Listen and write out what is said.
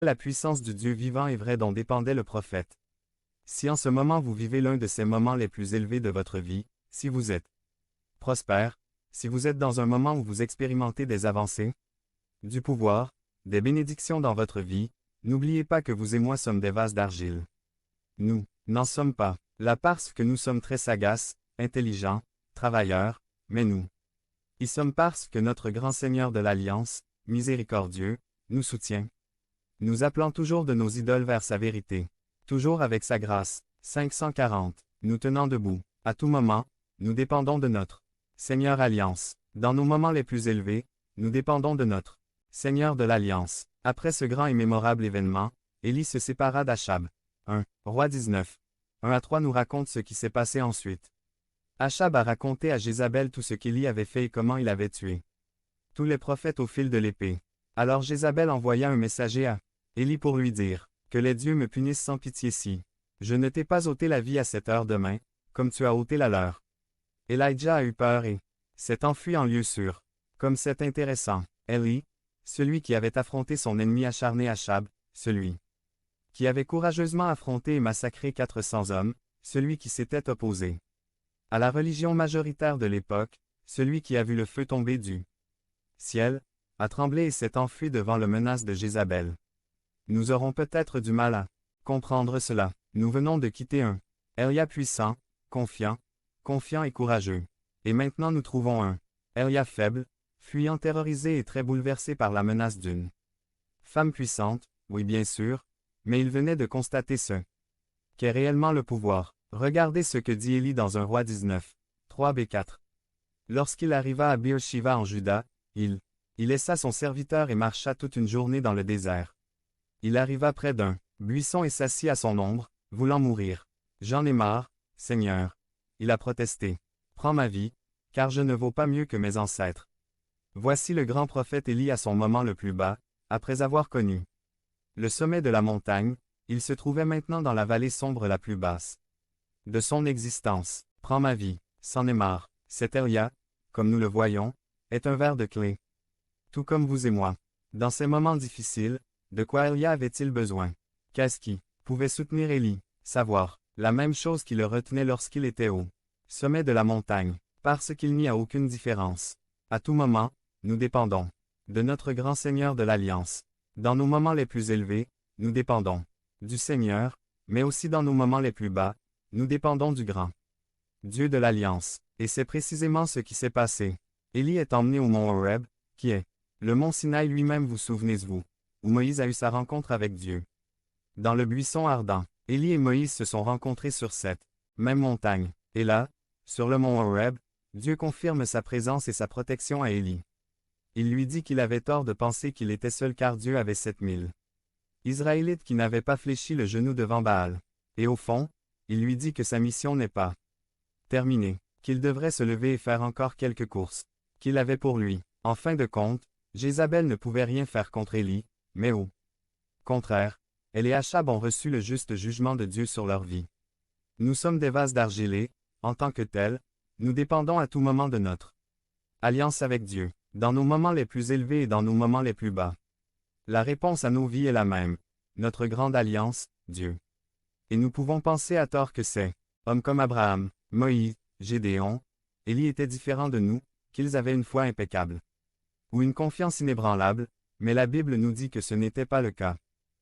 la puissance du Dieu vivant et vrai dont dépendait le prophète. Si en ce moment vous vivez l'un de ces moments les plus élevés de votre vie, si vous êtes prospère, si vous êtes dans un moment où vous expérimentez des avancées, du pouvoir, des bénédictions dans votre vie, n'oubliez pas que vous et moi sommes des vases d'argile. Nous n'en sommes pas là parce que nous sommes très sagaces, intelligents, travailleurs, mais nous y sommes parce que notre grand Seigneur de l'Alliance, miséricordieux, nous soutient. Nous appelant toujours de nos idoles vers sa vérité. Toujours avec sa grâce. 540. Nous tenant debout. À tout moment, nous dépendons de notre Seigneur Alliance. Dans nos moments les plus élevés, nous dépendons de notre Seigneur de l'Alliance. Après ce grand et mémorable événement, Élie se sépara d'Achab. 1. Roi 19. 1 à 3 nous raconte ce qui s'est passé ensuite. Achab a raconté à Jézabel tout ce qu'Élie avait fait et comment il avait tué tous les prophètes au fil de l'épée. Alors Jézabel envoya un messager à Élie pour lui dire, que les dieux me punissent sans pitié si je ne t'ai pas ôté la vie à cette heure demain, comme tu as ôté la leur. Elijah a eu peur et s'est enfui en lieu sûr. Comme c'est intéressant. Élie, celui qui avait affronté son ennemi acharné Achab, celui qui avait courageusement affronté et massacré 400 hommes, celui qui s'était opposé à la religion majoritaire de l'époque, celui qui a vu le feu tomber du ciel, a tremblé et s'est enfui devant le menace de Jézabel. Nous aurons peut-être du mal à comprendre cela. Nous venons de quitter un Élia puissant, confiant et courageux. Et maintenant nous trouvons un Élia faible, fuyant terrorisé et très bouleversé par la menace d'une femme puissante, oui bien sûr, mais il venait de constater ce qu'est réellement le pouvoir. Regardez ce que dit Élie dans 1 Roi 19, 3b4. Lorsqu'il arriva à Beer-Shiva en Juda, il laissa son serviteur et marcha toute une journée dans le désert. Il arriva près d'un buisson et s'assit à son ombre, voulant mourir. J'en ai marre, Seigneur. Il a protesté. Prends ma vie, car je ne vaux pas mieux que mes ancêtres. Voici le grand prophète Élie à son moment le plus bas, après avoir connu le sommet de la montagne, il se trouvait maintenant dans la vallée sombre la plus basse de son existence. Prends ma vie, c'en est marre. Cet Élia, comme nous le voyons, est un ver de clé. Tout comme vous et moi. Dans ces moments difficiles, de quoi Élia avait-il besoin? Qu'est-ce qui pouvait soutenir Élie? Savoir la même chose qui le retenait lorsqu'il était au sommet de la montagne, parce qu'il n'y a aucune différence. À tout moment, nous dépendons de notre grand Seigneur de l'Alliance. Dans nos moments les plus élevés, nous dépendons du Seigneur, mais aussi dans nos moments les plus bas, nous dépendons du grand Dieu de l'Alliance. Et c'est précisément ce qui s'est passé. Élie est emmené au mont Horeb, qui est le mont Sinaï lui-même, vous souvenez-vous, où Moïse a eu sa rencontre avec Dieu. Dans le buisson ardent, Élie et Moïse se sont rencontrés sur cette même montagne. Et là, sur le mont Horeb, Dieu confirme sa présence et sa protection à Élie. Il lui dit qu'il avait tort de penser qu'il était seul car Dieu avait 7000 Israélites qui n'avaient pas fléchi le genou devant Baal. Et au fond, il lui dit que sa mission n'est pas terminée, qu'il devrait se lever et faire encore quelques courses qu'il avait pour lui. En fin de compte, Jézabel ne pouvait rien faire contre Élie, mais au contraire, elle et Achab ont reçu le juste jugement de Dieu sur leur vie. Nous sommes des vases d'argile, en tant que tels, nous dépendons à tout moment de notre alliance avec Dieu, dans nos moments les plus élevés et dans nos moments les plus bas. La réponse à nos vies est la même, notre grande alliance, Dieu. Et nous pouvons penser à tort que ces hommes comme Abraham, Moïse, Gédéon, Élie étaient différents de nous, qu'ils avaient une foi impeccable ou une confiance inébranlable, mais la Bible nous dit que ce n'était pas le cas.